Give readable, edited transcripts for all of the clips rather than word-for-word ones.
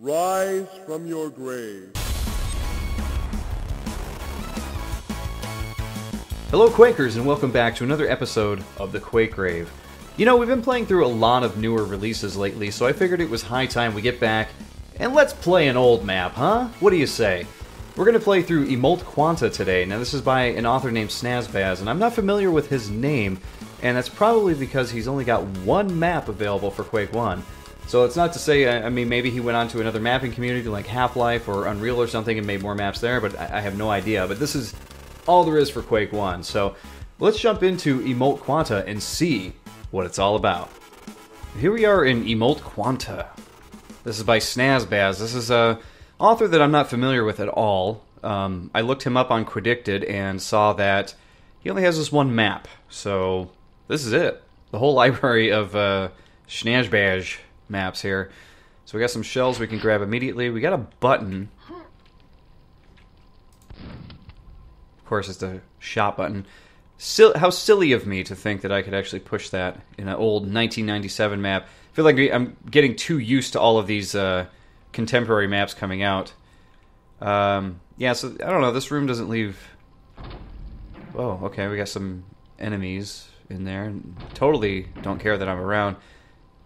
Rise from your grave. Hello Quakers, and welcome back to another episode of the Quake Rave. You know, we've been playing through a lot of newer releases lately, so I figured it was high time we get back and let's play an old map, huh? What do you say? We're going to play through Emolt Quanta today. Now this is by an author named Snazbaz, and I'm not familiar with his name, and that's probably because he's only got one map available for Quake 1. So it's not to say, I mean, maybe he went on to another mapping community like Half-Life or Unreal or something and made more maps there, but I have no idea. But this is all there is for Quake 1. So let's jump into Emolt Quanta and see what it's all about. Here we are in Emolt Quanta. This is by Snazbaz. This is a author that I'm not familiar with at all. I looked him up on Quidicted and saw that he only has this one map. So this is it. The whole library of Snazbaz maps here. So we got some shells we can grab immediately. We got a button. Of course, it's the shot button. How silly of me to think that I could actually push that in an old 1997 map. I feel like I'm getting too used to all of these contemporary maps coming out. Yeah, so I don't know. This room doesn't leave... Oh, okay. We got some enemies in there. Totally don't care that I'm around.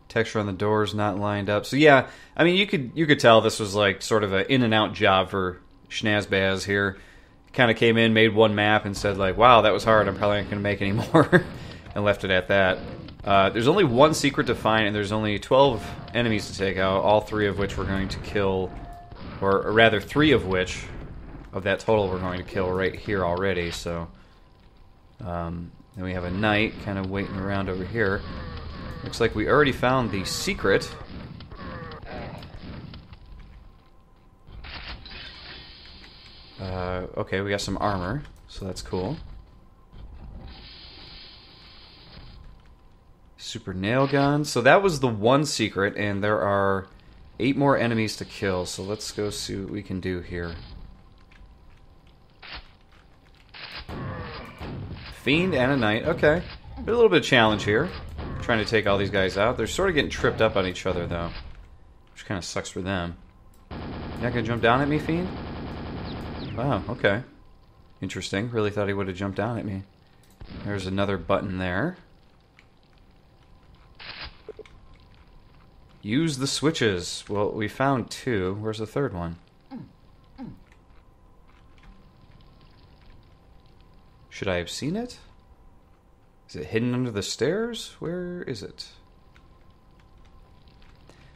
Texture on the doors not lined up. So yeah, I mean, you could tell this was like sort of an in and out job for Snazbaz here. Kind of came in, made one map, and said like, "Wow, that was hard. I'm probably not going to make any more," and left it at that. There's only one secret to find, and there's only 12 enemies to take out. All 3 of which we're going to kill, or rather, 3 of which of that total we're going to kill right here already. So then we have a knight kind of waiting around over here. Looks like we already found the secret. Okay, we got some armor, so that's cool. Super nail gun. So that was the one secret, and there are 8 more enemies to kill. So let's go see what we can do here. Fiend and a knight. Okay, a little bit of challenge here. Trying to take all these guys out. They're sort of getting tripped up on each other, though, which kind of sucks for them. You're not gonna jump down at me, Fiend? Wow, okay. Interesting. Really thought he would have jumped down at me. There's another button there. Use the switches. Well, we found 2. Where's the third one? Should I have seen it? Is it hidden under the stairs? Where is it?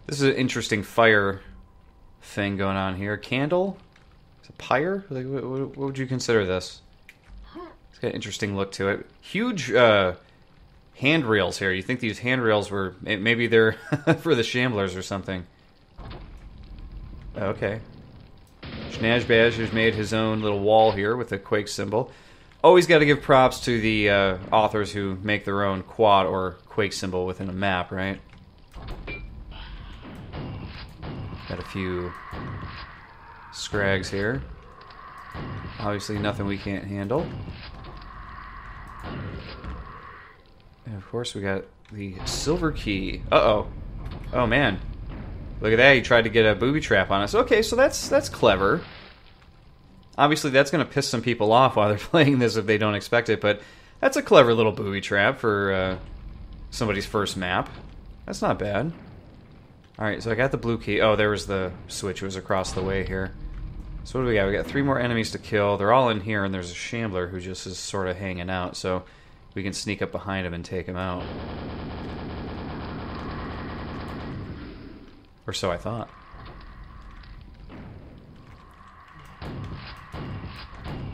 This is an interesting fire thing going on here. Candle? Is it pyre? Like, what would you consider this? It's got an interesting look to it. Huge handrails here. You think these handrails were... Maybe they're for the shamblers or something. Okay. Snazbaz has made his own little wall here with a Quake symbol. Always got to give props to the authors who make their own quad or Quake symbol within a map, right? Got a few scrags here. Obviously nothing we can't handle. And of course we got the silver key. Uh-oh. Oh man. Look at that, he tried to get a booby trap on us. Okay, so that's clever. Obviously, that's going to piss some people off while they're playing this if they don't expect it, but that's a clever little booby trap for somebody's first map. That's not bad. Alright, so I got the blue key. Oh, there was the switch. It was across the way here. So what do we got? We got 3 more enemies to kill. They're all in here, and there's a shambler who just is sort of hanging out, so we can sneak up behind him and take him out. Or so I thought.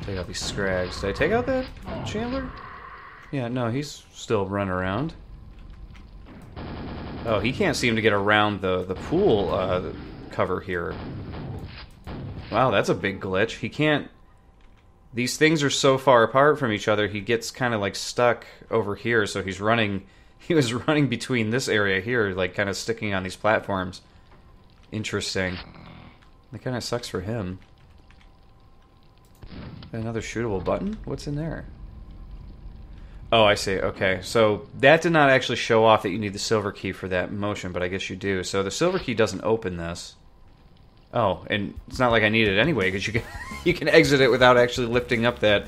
Take out these scrags. Did I take out that Chandler? Yeah, no, he's still running around. Oh, he can't seem to get around the pool cover here. Wow, that's a big glitch. He can't... These things are so far apart from each other, he gets kind of like stuck over here, so he's running... He was running between this area here, like kind of sticking on these platforms. Interesting. That kind of sucks for him. Another shootable button? What's in there? Oh, I see. Okay, so that did not actually show off that you need the silver key for that motion, but I guess you do. So the silver key doesn't open this. Oh, and it's not like I need it anyway, because you can exit it without actually lifting up that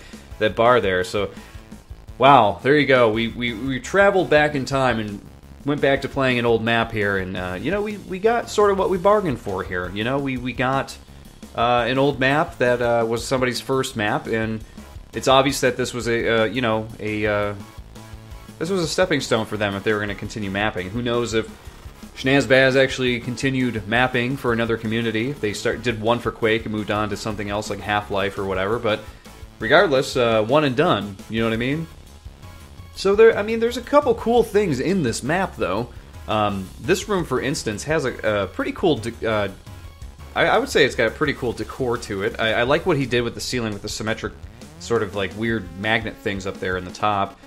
bar there. So, wow, there you go. We traveled back in time and went back to playing an old map here, and you know, we got sort of what we bargained for here. You know, we got an old map that was somebody's first map, and it's obvious that this was this was a stepping stone for them if they were going to continue mapping. Who knows if Snazbaz actually continued mapping for another community. They did one for Quake and moved on to something else like Half-Life or whatever, but regardless, one and done, you know what I mean? So there's a couple cool things in this map, though. This room, for instance, has a pretty cool... I would say it's got a pretty cool decor to it. I like what he did with the ceiling, with the symmetric sort of like weird magnet things up there in the top.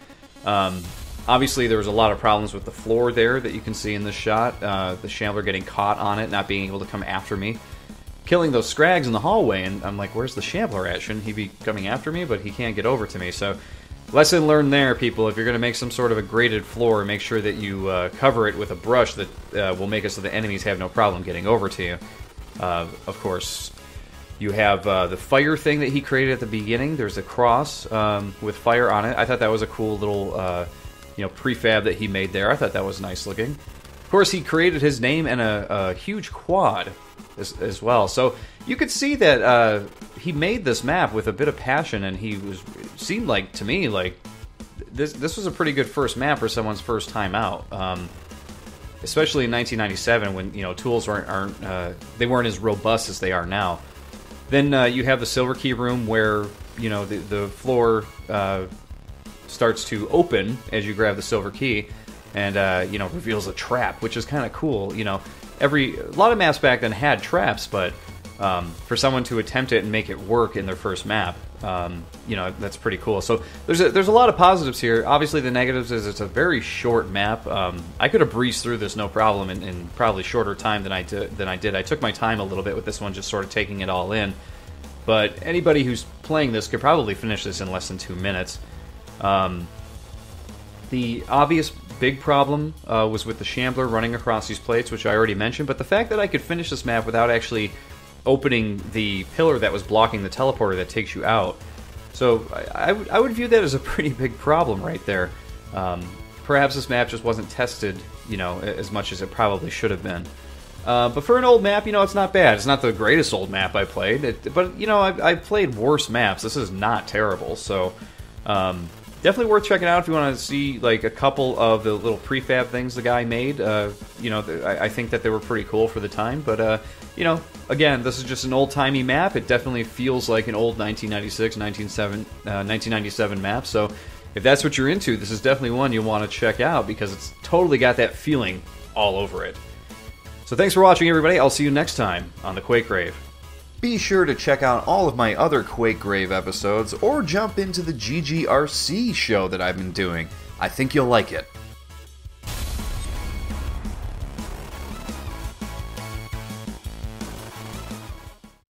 Obviously, there was a lot of problems with the floor there that you can see in this shot. The Shambler getting caught on it, not being able to come after me. Killing those scrags in the hallway, and I'm like, where's the Shambler at? Shouldn't he be coming after me? But he can't get over to me, so... Lesson learned there, people. If you're going to make some sort of a graded floor, make sure that you cover it with a brush that will make it so the enemies have no problem getting over to you. Of course, you have the fire thing that he created at the beginning. There's a cross with fire on it. I thought that was a cool little prefab that he made there. I thought that was nice looking. Of course, he created his name and a huge quad as well. So you could see that he made this map with a bit of passion, and seemed like to me like this was a pretty good first map for someone's first time out, especially in 1997 when tools they weren't as robust as they are now. Then you have the Silver Key room where the floor starts to open as you grab the Silver Key, and reveals a trap, which is kind of cool. A lot of maps back then had traps, but for someone to attempt it and make it work in their first map, that's pretty cool. So there's a lot of positives here. Obviously, the negatives is it's a very short map. I could have breezed through this no problem in probably shorter time than I did. I took my time a little bit with this one, just sort of taking it all in. But anybody who's playing this could probably finish this in less than 2 minutes. The obvious big problem was with the Shambler running across these plates, which I already mentioned, but the fact that I could finish this map without actually opening the pillar that was blocking the teleporter that takes you out. So I would view that as a pretty big problem right there. Perhaps this map just wasn't tested, as much as it probably should have been. But for an old map, it's not bad. It's not the greatest old map I played, but I've played worse maps. This is not terrible, so... definitely worth checking out if you want to see like a couple of the little prefab things the guy made. I think that they were pretty cool for the time. But again, this is just an old-timey map. It definitely feels like an old 1996, 1997 map. So if that's what you're into, this is definitely one you want to check out because it's totally got that feeling all over it. So thanks for watching, everybody. I'll see you next time on the Quake Rave. Be sure to check out all of my other Quake Grave episodes, or jump into the GGRC show that I've been doing. I think you'll like it.